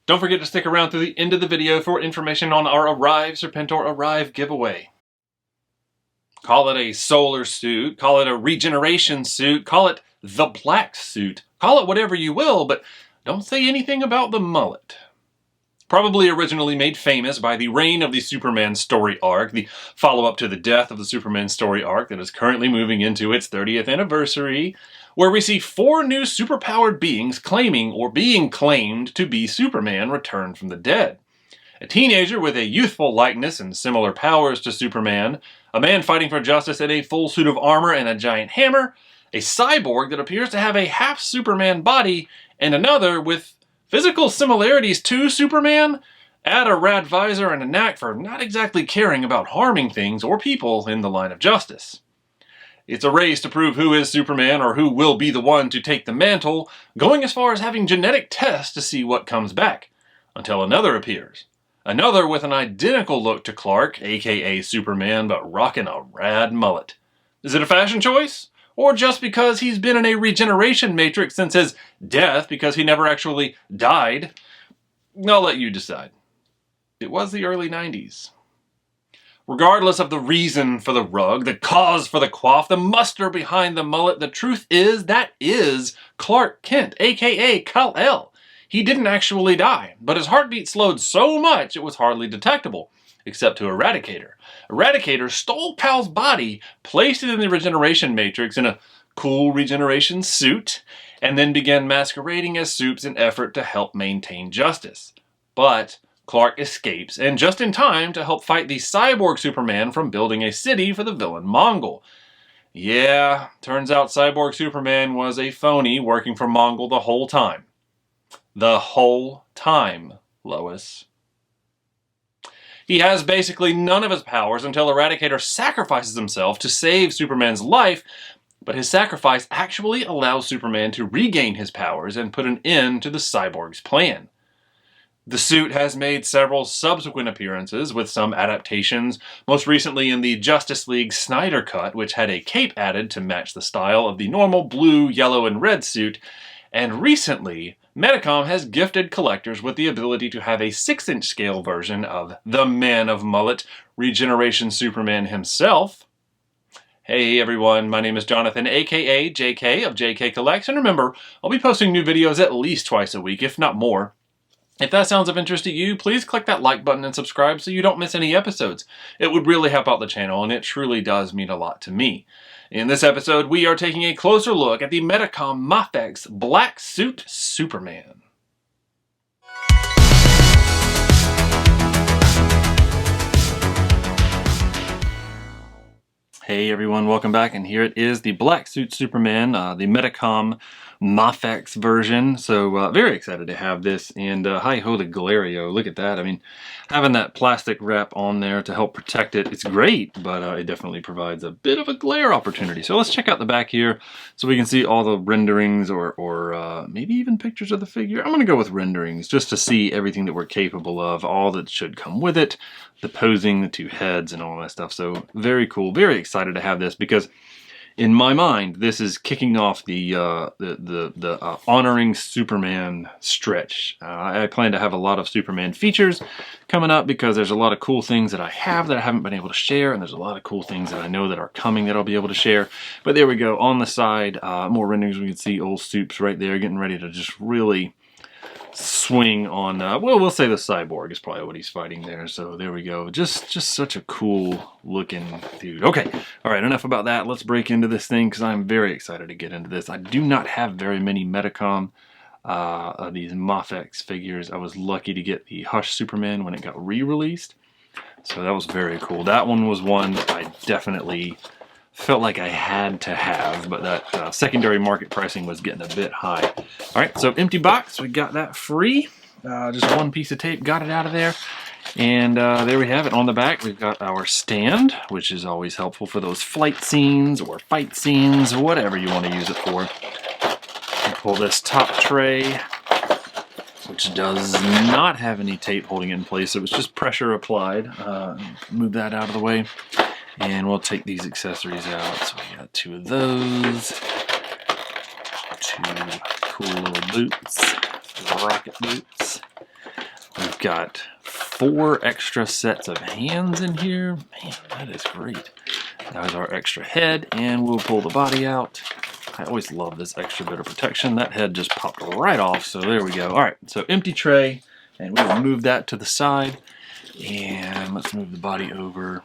Don't forget to stick around through the end of the video for information on our Arrive Serpentor Arrive giveaway. Call it a solar suit, call it a regeneration suit, call it the black suit, call it whatever you will, but don't say anything about the mullet. Probably originally made famous by the reign of the Superman story arc, the follow-up to the death of the Superman story arc that is currently moving into its 30th anniversary, where we see 4 new superpowered beings claiming or being claimed to be Superman returned from the dead. A teenager with a youthful likeness and similar powers to Superman, a man fighting for justice in a full suit of armor and a giant hammer, a cyborg that appears to have a half-Superman body, and another with physical similarities to Superman, add a rad visor and a knack for not exactly caring about harming things or people in the line of justice. It's a race to prove who is Superman or who will be the one to take the mantle, going as far as having genetic tests to see what comes back, until another appears. Another with an identical look to Clark, aka Superman, but rocking a rad mullet. Is it a fashion choice? Or just because he's been in a regeneration matrix since his death because he never actually died? I'll let you decide. It was the early 90s. Regardless of the reason for the rug, the cause for the coif, the muster behind the mullet, the truth is that is Clark Kent, aka Kal-El. He didn't actually die, but his heartbeat slowed so much it was hardly detectable, except to Eradicator. Eradicator stole Kal's body, placed it in the regeneration matrix in a cool regeneration suit, and then began masquerading as Supes in effort to help maintain justice. But Clark escapes, and just in time to help fight the cyborg Superman from building a city for the villain Mongol. Yeah, turns out cyborg Superman was a phony working for Mongol the whole time. The whole time, Lois. He has basically none of his powers until Eradicator sacrifices himself to save Superman's life, but his sacrifice actually allows Superman to regain his powers and put an end to the cyborg's plan. The suit has made several subsequent appearances with some adaptations, most recently in the Justice League Snyder Cut, which had a cape added to match the style of the normal blue, yellow, and red suit, and recently, Medicom has gifted collectors with the ability to have a 6-inch scale version of the Man of Mullet, Regeneration Superman himself. Hey everyone, my name is Jonathan, aka JK of JK Collects, and remember, I'll be posting new videos at least twice a week, if not more. If that sounds of interest to you, please click that like button and subscribe so you don't miss any episodes. It would really help out the channel, and it truly does mean a lot to me. In this episode, we are taking a closer look at the Medicom Mafex Black Suit Superman. Hey everyone, welcome back, and here it is, the Black Suit Superman, the Medicom Mafex version. So very excited to have this, and hi-ho the Galerio, look at that. I mean, having that plastic wrap on there to help protect it, it's great, but it definitely provides a bit of a glare opportunity. So let's check out the back here so we can see all the renderings or maybe even pictures of the figure. I'm going to go with renderings just to see everything that we're capable of, all that should come with it, the posing, the 2 heads, and all that stuff. So very cool, very excited to have this because in my mind, this is kicking off the honoring Superman stretch. I plan to have a lot of Superman features coming up because there's a lot of cool things that I have that I haven't been able to share, and there's a lot of cool things that I know that are coming that I'll be able to share. But there we go. On the side, more renderings. We can see old Supes right there getting ready to just really swing on, well, we'll say the cyborg is probably what he's fighting there. So there we go. Just such a cool looking dude. Okay, all right, enough about that. Let's break into this thing because I'm very excited to get into this. I do not have very many Medicom these Mafex figures. I was lucky to get the Hush Superman when it got re-released, so that was very cool. That one was one that I definitely felt like I had to have, but that secondary market pricing was getting a bit high. All right, so empty box, we got that free. Just one piece of tape, got it out of there. And there we have it. On the back, we've got our stand, which is always helpful for those flight scenes or fight scenes, whatever you want to use it for. And pull this top tray, which does not have any tape holding it in place. It was just pressure applied. Move that out of the way. And we'll take these accessories out. So we got 2 of those, 2 cool little boots, rocket boots. got 4 extra sets of hands in here. Man, that is great. There's our extra head, and we'll pull the body out. I always love this extra bit of protection. That head just popped right off, so there we go. All right, so empty tray, and we will move that to the side. And let's move the body over.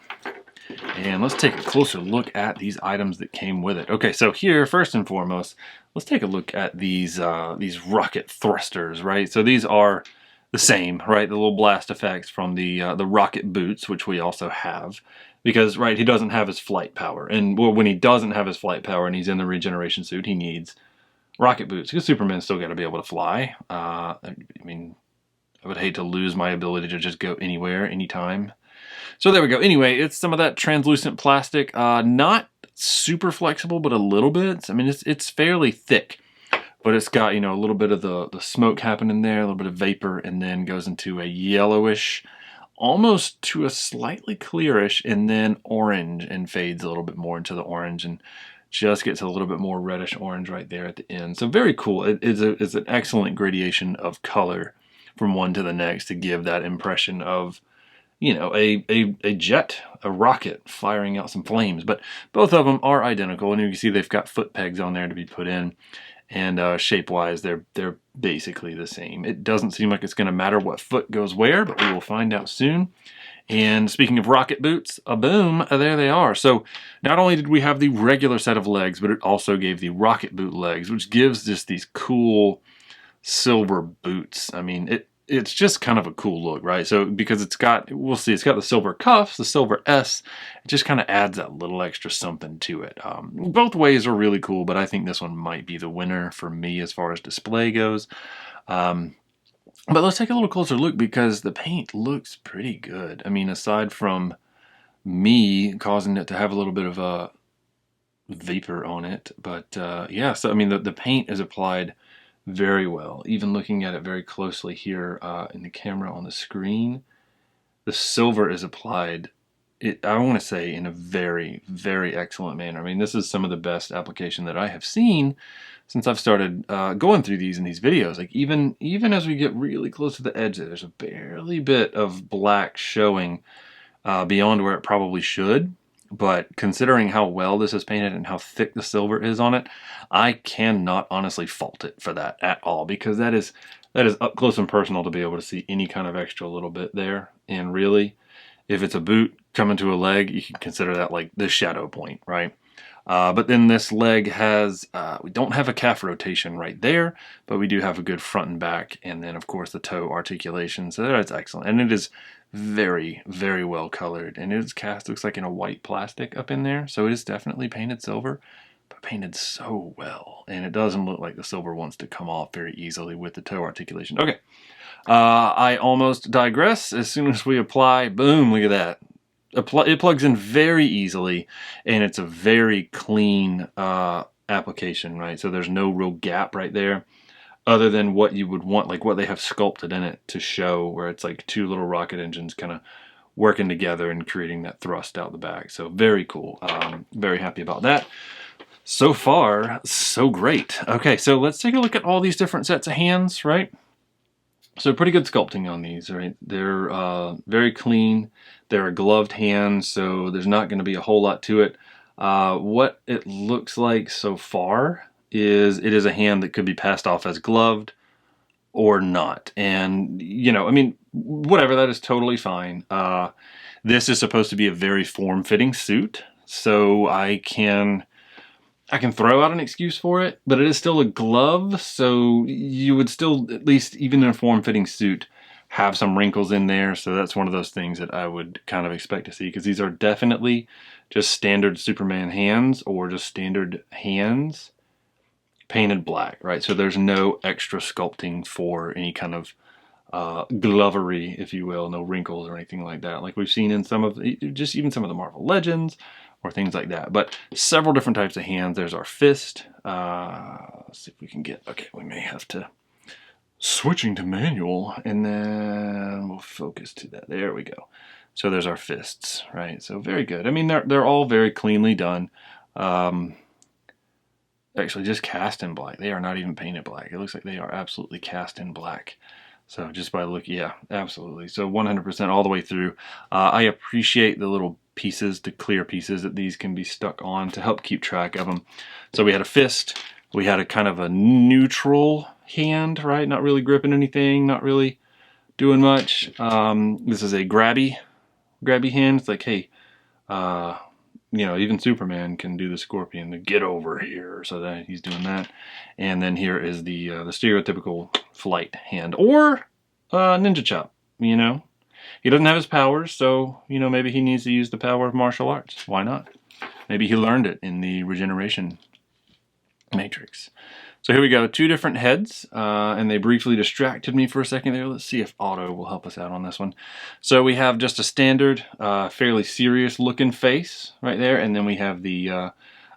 And let's take a closer look at these items that came with it. Okay, so here, first and foremost, let's take a look at these rocket thrusters, right? So these are the same, right? The little blast effects from the rocket boots, which we also have. Because, right, he doesn't have his flight power. And well, when he doesn't have his flight power and he's in the regeneration suit, he needs rocket boots. Because Superman's still got to be able to fly. I mean, I would hate to lose my ability to just go anywhere, anytime. So there we go. Anyway, it's some of that translucent plastic. Not super flexible, but a little bit. I mean, it's fairly thick. But it's got, you know, a little bit of the smoke happening there, a little bit of vapor, and then goes into a yellowish, almost to a slightly clearish, and then orange, and fades a little bit more into the orange, and just gets a little bit more reddish orange right there at the end. So very cool. It's an excellent gradation of color from one to the next to give that impression of, you know, a jet, a rocket firing out some flames. But both of them are identical, and you can see they've got foot pegs on there to be put in. And shape-wise, they're basically the same. It doesn't seem like it's going to matter what foot goes where, but we will find out soon. And speaking of rocket boots, boom, there they are. So not only did we have the regular set of legs, but it also gave the rocket boot legs, which gives just these cool silver boots. I mean, it's just kind of a cool look, right? So because it's got, we'll see, it's got the silver cuffs, the silver S. It just kind of adds that little extra something to it. Both ways are really cool, but I think this one might be the winner for me as far as display goes. But let's take a little closer look because the paint looks pretty good. I mean, aside from me causing it to have a little bit of a vapor on it, but yeah, so I mean, the paint is applied very well. Even looking at it very closely here in the camera on the screen, the silver is applied, I want to say, in a very, very excellent manner. I mean, this is some of the best application that I have seen since I've started going through these in these videos. Like even as we get really close to the edge, there's a barely bit of black showing beyond where it probably should. But considering how well this is painted and how thick the silver is on it, I cannot honestly fault it for that at all, because that is up close and personal to be able to see any kind of extra little bit there. And really, if it's a boot coming to a leg, you can consider that like the shadow point, right? But then this leg has, we don't have a calf rotation right there, but we do have a good front and back, and then of course the toe articulation, so that's excellent. And it is very, very well colored, and it is cast, looks like in a white plastic up in there, so it is definitely painted silver, but painted so well, and it doesn't look like the silver wants to come off very easily with the toe articulation. Okay, I almost digress. As soon as we apply, boom, look at that. It plugs in very easily, and it's a very clean application, right? So there's no real gap right there, other than what you would want, like what they have sculpted in it to show, where it's like two little rocket engines kind of working together and creating that thrust out the back. So very cool. Very happy about that. So far, so great. Okay, so let's take a look at all these different sets of hands, right? So pretty good sculpting on these, right? They're very clean. They're a gloved hand, so there's not going to be a whole lot to it. What it looks like so far is it is a hand that could be passed off as gloved or not. And, you know, I mean, whatever, that is totally fine. This is supposed to be a very form-fitting suit, so I can throw out an excuse for it, but it is still a glove, so you would still, at least even in a form-fitting suit, have some wrinkles in there. So that's one of those things that I would kind of expect to see, because these are definitely just standard Superman hands, or just standard hands painted black, right? So there's no extra sculpting for any kind of glovery, if you will, no wrinkles or anything like that, like we've seen in some of just even some of the Marvel Legends or things like that. But several different types of hands. There's our fist. Let's see if we can get, okay, we may have to switching to manual, and then we'll focus to that. There we go. So there's our fists, right? So very good. I mean, they're all very cleanly done. Actually, just cast in black. They are not even painted black. It looks like they are absolutely cast in black. So just by looking, yeah, absolutely. So 100% all the way through. I appreciate the little pieces, the clear pieces that these can be stuck on to help keep track of them. So we had a fist, we had a kind of a neutral hand, right? Not really gripping anything, not really doing much. This is a grabby hand. It's like, hey, you know, even Superman can do the Scorpion, the get over here, so that he's doing that. And then here is the stereotypical flight hand, or ninja chop, you know. He doesn't have his powers, so, you know, maybe he needs to use the power of martial arts. Why not? Maybe he learned it in the regeneration matrix. So here we go, 2 different heads, and they briefly distracted me for a second there. Let's see if Auto will help us out on this one. So we have just a standard, fairly serious looking face right there, and then we have the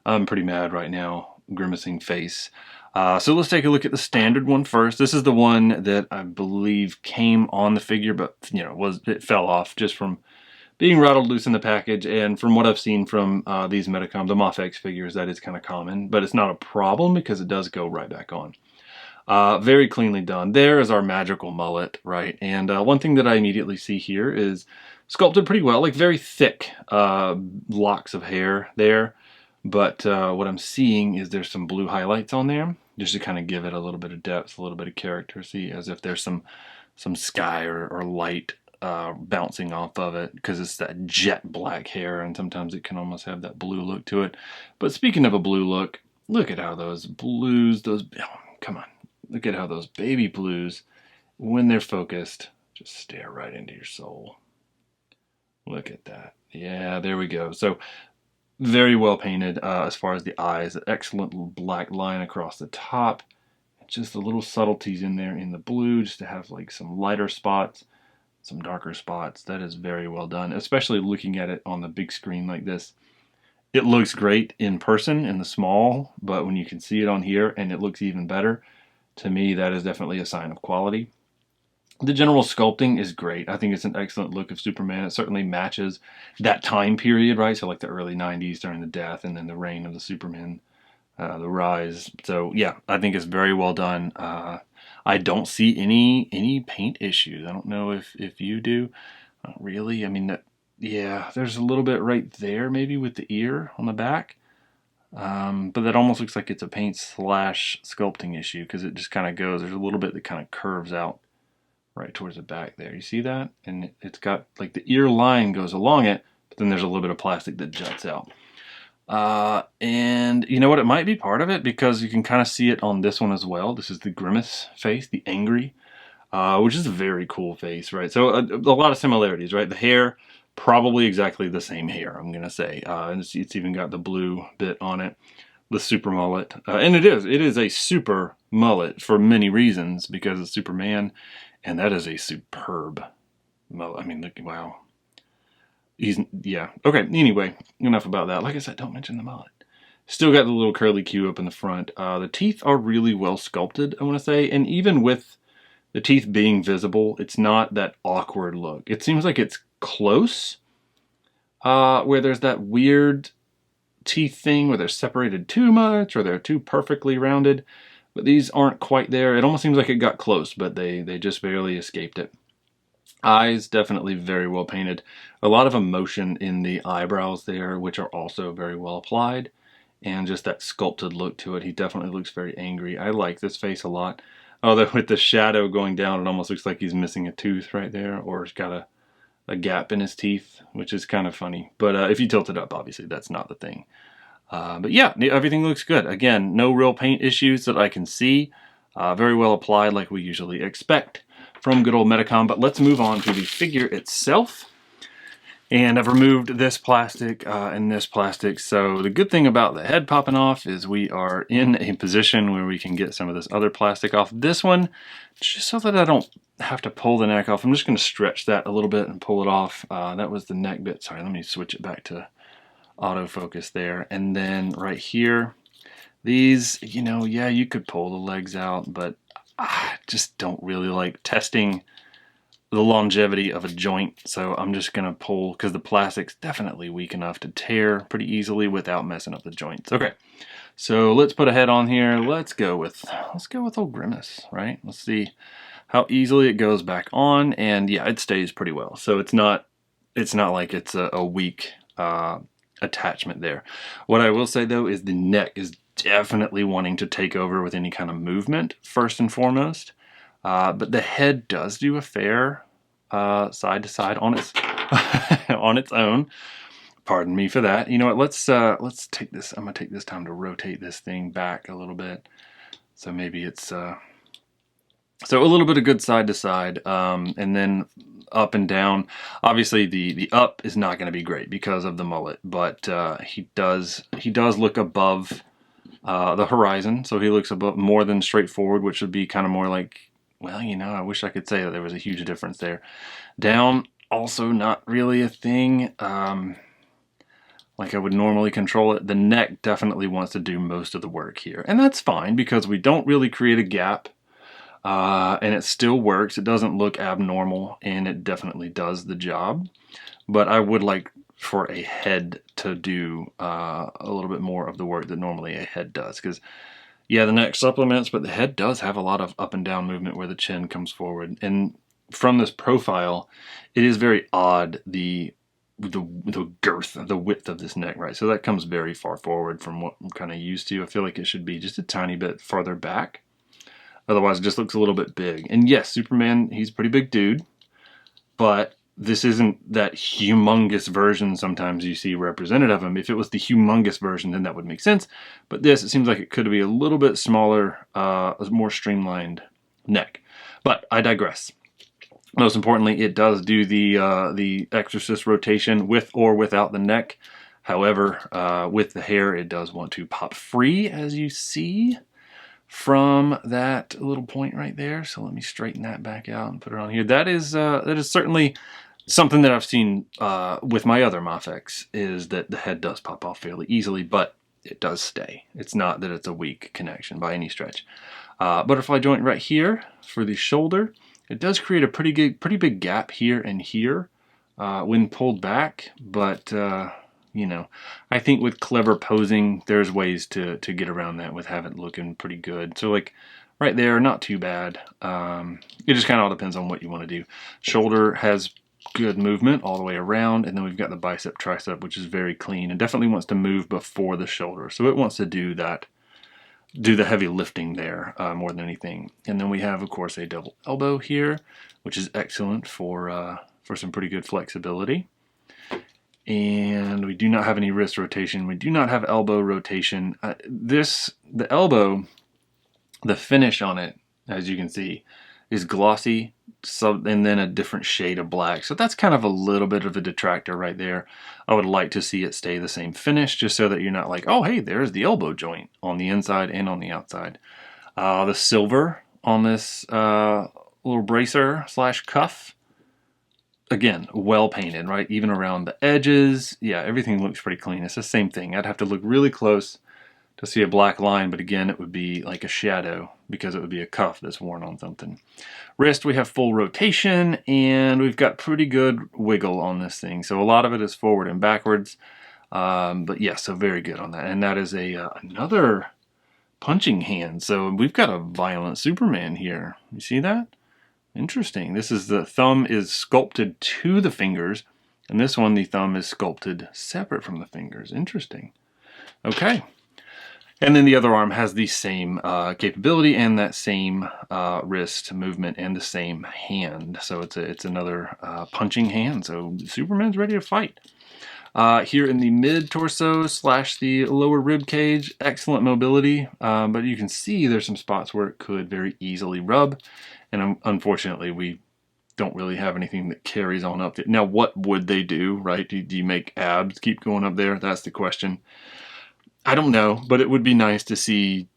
I'm pretty mad right now grimacing face. So let's take a look at the standard one first. This is the one that I believe came on the figure, but you know, it fell off just from being rattled loose in the package, and from what I've seen from these Medicom, the Mafex figures, that is kind of common, but it's not a problem because it does go right back on. Very cleanly done. There is our magical mullet, right? And one thing that I immediately see here is sculpted pretty well, like very thick locks of hair there, but what I'm seeing is there's some blue highlights on there, just to kind of give it a little bit of depth, a little bit of character, see, as if there's some sky or light bouncing off of it, because it's that jet black hair, and sometimes it can almost have that blue look to it. But speaking of a blue look, look at how those blues, come on, look at how those baby blues, when they're focused, just stare right into your soul. Look at that. Yeah, there we go. So very well painted as far as the eyes. Excellent black line across the top. Just the little subtleties in there in the blue, just to have like some lighter spots, some darker spots. That is very well done, especially looking at it on the big screen like this. It looks great in person in the small, but when you can see it on here and it looks even better, to me that is definitely a sign of quality. The general sculpting is great. I think it's an excellent look of Superman. It certainly matches that time period, right? So like the early 90s during the death and then the reign of the Superman, the rise. So yeah, I think it's very well done. I don't see any paint issues. I don't know if you do. Not really. I mean, yeah, there's a little bit right there maybe with the ear on the back. But that almost looks like it's a paint / sculpting issue, because it just kind of goes, there's a little bit that kind of curves out right towards the back there. You see that? And it's got like the ear line goes along it, but then there's a little bit of plastic that juts out. And you know what, it might be part of it, because you can kind of see it on this one as well. This is the grimace face, the angry, which is a very cool face, right? So a lot of similarities, right? The hair, probably exactly the same hair, I'm gonna say. And it's even got the blue bit on it, the super mullet, and it is a super mullet for many reasons, because it's Superman, and that is a superb mullet. I mean, look, wow. Yeah, okay, anyway, enough about that. Like I said, don't mention the mullet. Still got the little curly Q up in the front. The teeth are really well sculpted, I want to say, and even with the teeth being visible, it's not that awkward look. It seems like it's close, where there's that weird teeth thing where they're separated too much or they're too perfectly rounded, but these aren't quite there. It almost seems like it got close, but they just barely escaped it. Eyes, definitely very well painted. A lot of emotion in the eyebrows there, which are also very well applied, and just that sculpted look to it. He definitely looks very angry. I like this face a lot. Although with the shadow going down, it almost looks like he's missing a tooth right there, or he's got a gap in his teeth, which is kind of funny. But if you tilt it up, obviously that's not the thing. But yeah, everything looks good. Again, no real paint issues that I can see. Very well applied, like we usually expect from good old Medicom. But let's move on to the figure itself. And I've removed this plastic and this plastic. So the good thing about the head popping off is we are in a position where we can get some of this other plastic off this one, just so that I don't have to pull the neck off. I'm just going to stretch that a little bit and pull it off. That was the neck bit. Sorry, let me switch it back to autofocus there. And then right here, these, you know, yeah, you could pull the legs out, but I just don't really like testing the longevity of a joint, so I'm just gonna pull, because the plastic's definitely weak enough to tear pretty easily without messing up the joints. Okay, so let's put a head on here. Let's go with old Grimace, right? Let's see how easily it goes back on, and yeah, it stays pretty well. So it's not like it's a weak attachment there. What I will say though is the neck is definitely wanting to take over with any kind of movement first and foremost, but the head does do a fair side to side on its on its own. Pardon me for that. You know what? Let's take this. I'm gonna take this time to rotate this thing back a little bit. So maybe it's so a little bit of good side to side, and then up and down. Obviously, the up is not going to be great because of the mullet, but he does look above the horizon, so he looks above more than straightforward, which would be kind of more like, well, you know, I wish I could say that there was a huge difference there. Down, also not really a thing. Like I would normally control it. The neck definitely wants to do most of the work here, and that's fine because we don't really create a gap. And it still works. It doesn't look abnormal, and it definitely does the job. But I would like for a head to do a little bit more of the work that normally a head does. Because, yeah, the neck supplements, but the head does have a lot of up and down movement where the chin comes forward. And from this profile, it is very odd, the girth, the width of this neck, right? So that comes very far forward from what I'm kind of used to. I feel like it should be just a tiny bit farther back. Otherwise, it just looks a little bit big. And yes, Superman, he's a pretty big dude, but this isn't that humongous version sometimes you see represented of him. If it was the humongous version, then that would make sense. But this, it seems like it could be a little bit smaller, a more streamlined neck. But I digress. Most importantly, it does do the Exorcist rotation with or without the neck. However, with the hair, it does want to pop free, as you see from that little point right there. So let me straighten that back out and put it on here. That is certainly something that I've seen with my other Mafex, is that the head does pop off fairly easily, but it does stay. It's not that it's a weak connection by any stretch. Butterfly joint right here for the shoulder. It does create a pretty big gap here and here when pulled back, but you know, I think with clever posing, there's ways to get around that with having it looking pretty good. So like right there, not too bad. It just kind of all depends on what you want to do. Shoulder has good movement all the way around, and then we've got the bicep tricep, which is very clean and definitely wants to move before the shoulder. So it wants to do that, do the heavy lifting there more than anything. And then we have, of course, a double elbow here, which is excellent for some pretty good flexibility. And we do not have any wrist rotation. We do not have elbow rotation. The elbow, the finish on it, as you can see, is glossy, and then a different shade of black. So that's kind of a little bit of a detractor right there. I would like to see it stay the same finish, just so that you're not like, oh, hey, there's the elbow joint on the inside and on the outside. The silver on this little bracer / cuff, again, well painted, right? Even around the edges. Yeah, everything looks pretty clean. It's the same thing. I'd have to look really close to see a black line, but again, it would be like a shadow because it would be a cuff that's worn on something. Wrist, we have full rotation, and we've got pretty good wiggle on this thing. So a lot of it is forward and backwards. But yeah, so very good on that. And that is another punching hand. So we've got a violent Superman here. You see that? Interesting. This is the thumb is sculpted to the fingers, and this one, the thumb is sculpted separate from the fingers. Interesting. Okay. And then the other arm has the same capability and that same wrist movement and the same hand. So it's another punching hand. So Superman's ready to fight. Here in the mid-torso / the lower rib cage, excellent mobility. But you can see there's some spots where it could very easily rub. And unfortunately, we don't really have anything that carries on up there. Now, what would they do, right? Do you make abs keep going up there? That's the question. I don't know, but it would be nice to see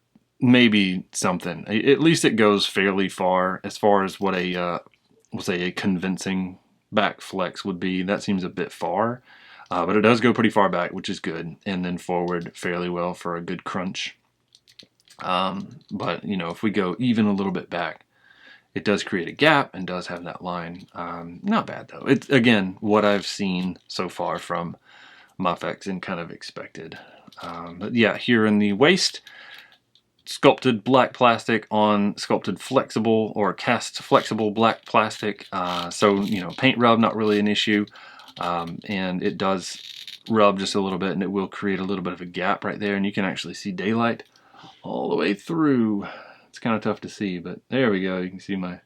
maybe something. At least it goes fairly far as what we'll say a convincing back flex would be. That seems a bit far, but it does go pretty far back, which is good, and then forward fairly well for a good crunch. But, you know, if we go even a little bit back, it does create a gap and does have that line. Not bad, though. It's, again, what I've seen so far from Mafex and kind of expected. But yeah, here in the waist, sculpted black plastic on sculpted flexible or cast flexible black plastic. So, you know, paint rub, not really an issue. And it does rub just a little bit, and it will create a little bit of a gap right there, and you can actually see daylight all the way through. It's kind of tough to see, but there we go. You can see my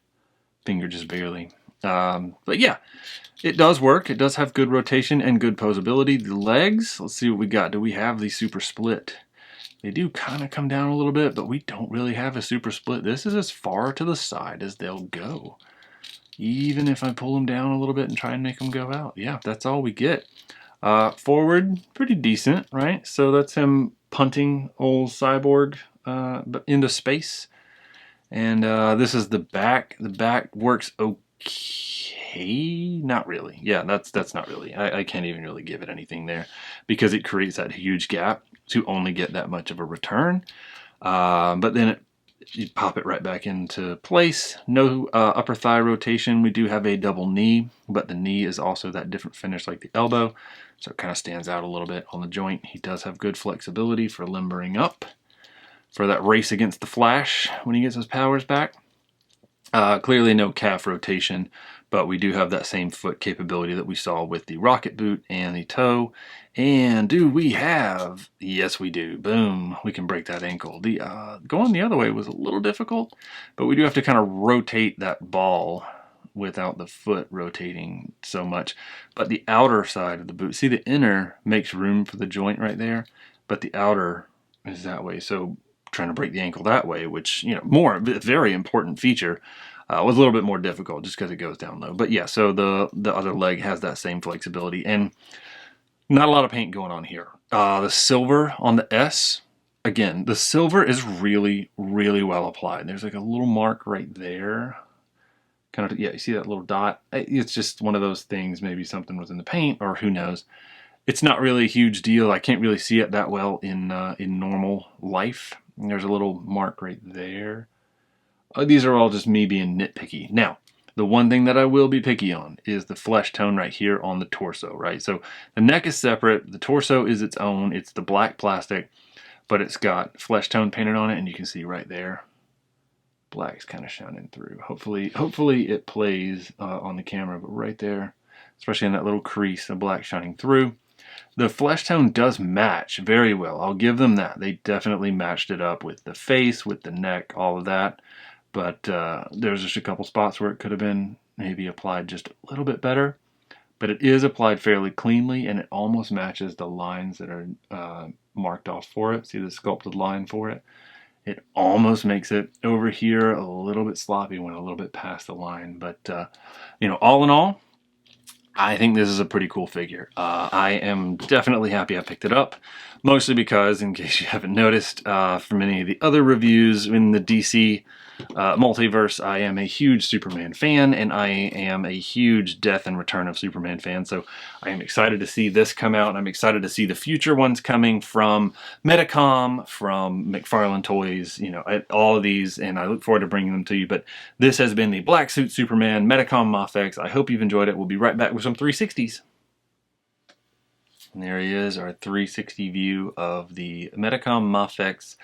finger just barely. But yeah, it does work. It does have good rotation and good posability. The legs, let's see what we got. Do we have the super split? They do kind of come down a little bit, but we don't really have a super split. This is as far to the side as they'll go. Even if I pull them down a little bit and try and make them go out. Yeah, that's all we get. Forward, pretty decent, right? So that's him punting old Cyborg into space. And this is the back. The back works okay. Not really. Yeah, that's not really. I can't even really give it anything there because it creates that huge gap to only get that much of a return. But then you pop it right back into place. No upper thigh rotation. We do have a double knee, but the knee is also that different finish like the elbow. So it kind of stands out a little bit on the joint. He does have good flexibility for limbering up for that race against the Flash when he gets his powers back. Clearly no calf rotation, but we do have that same foot capability that we saw with the rocket boot and the toe. And do we have? Yes, we do. Boom. We can break that ankle. The going the other way was a little difficult, but we do have to kind of rotate that ball without the foot rotating so much. But the outer side of the boot, see, the inner makes room for the joint right there, but the outer is that way. So trying to break the ankle that way, which, you know, very important feature, was a little bit more difficult just because it goes down low. But yeah, so the other leg has that same flexibility, and not a lot of paint going on here. The silver on the S, again, the silver is really, really well applied. There's like a little mark right there. Kind of, yeah, you see that little dot? It's just one of those things. Maybe something was in the paint, or who knows. It's not really a huge deal. I can't really see it that well in normal life. And there's a little mark right there. These are all just me being nitpicky. Now, the one thing that I will be picky on is the flesh tone right here on the torso, right? So the neck is separate. The torso is its own. It's the black plastic, but it's got flesh tone painted on it, and you can see right there, black's kind of shining through. Hopefully it plays on the camera, but right there, especially in that little crease, the black shining through. The flesh tone does match very well. I'll give them that. They definitely matched it up with the face, with the neck, all of that. But there's just a couple spots where it could have been maybe applied just a little bit better. But it is applied fairly cleanly, and it almost matches the lines that are marked off for it. See the sculpted line for it? It almost makes it over here a little bit sloppy, went a little bit past the line. But, you know, all in all, I think this is a pretty cool figure. I am definitely happy I picked it up, mostly because, in case you haven't noticed from any of the other reviews in the DC multiverse, I am a huge Superman fan, and I am a huge Death and Return of Superman fan, so I am excited to see this come out, and I'm excited to see the future ones coming from Medicom, from McFarlane Toys, you know, all of these, and I look forward to bringing them to you. But this has been the Black Suit Superman Medicom Mafex. I hope you've enjoyed it. We'll be right back with some 360s. And there he is, our 360 view of the Medicom Mafex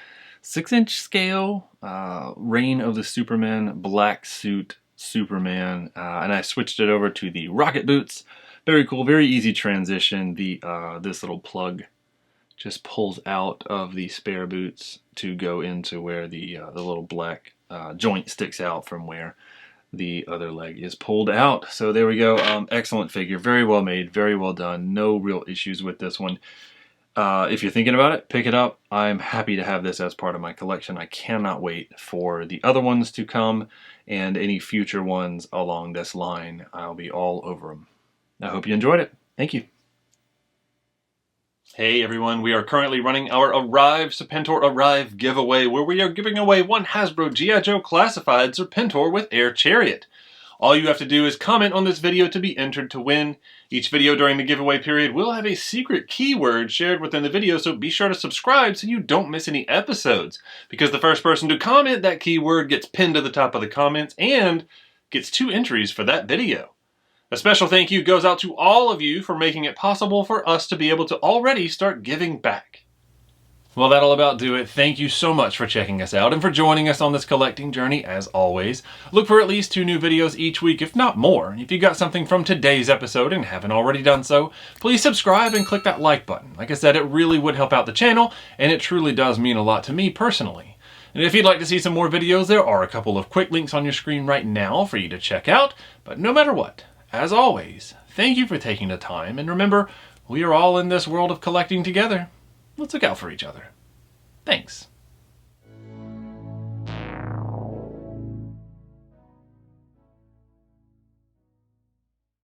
6-inch scale, Reign of the Superman, Black Suit Superman, and I switched it over to the rocket boots. Very cool, very easy transition. This little plug just pulls out of the spare boots to go into where the little black joint sticks out from where the other leg is pulled out. So there we go. Excellent figure, very well made, very well done. No real issues with this one. If you're thinking about it, pick it up. I'm happy to have this as part of my collection. I cannot wait for the other ones to come and any future ones along this line. I'll be all over them. I hope you enjoyed it. Thank you. Hey everyone, we are currently running our Arrive Serpentor Arrive giveaway, where we are giving away one Hasbro G.I. Joe Classified Serpentor with Air Chariot. All you have to do is comment on this video to be entered to win. Each video during the giveaway period will have a secret keyword shared within the video, so be sure to subscribe so you don't miss any episodes. Because the first person to comment that keyword gets pinned to the top of the comments and gets 2 entries for that video. A special thank you goes out to all of you for making it possible for us to be able to already start giving back. Well, that'll about do it. Thank you so much for checking us out and for joining us on this collecting journey as always. Look for at least 2 new videos each week, if not more. If you got something from today's episode and haven't already done so, please subscribe and click that like button. Like I said, it really would help out the channel, and it truly does mean a lot to me personally. And if you'd like to see some more videos, there are a couple of quick links on your screen right now for you to check out. But no matter what, as always, thank you for taking the time, and remember, we are all in this world of collecting together. Let's look out for each other. Thanks.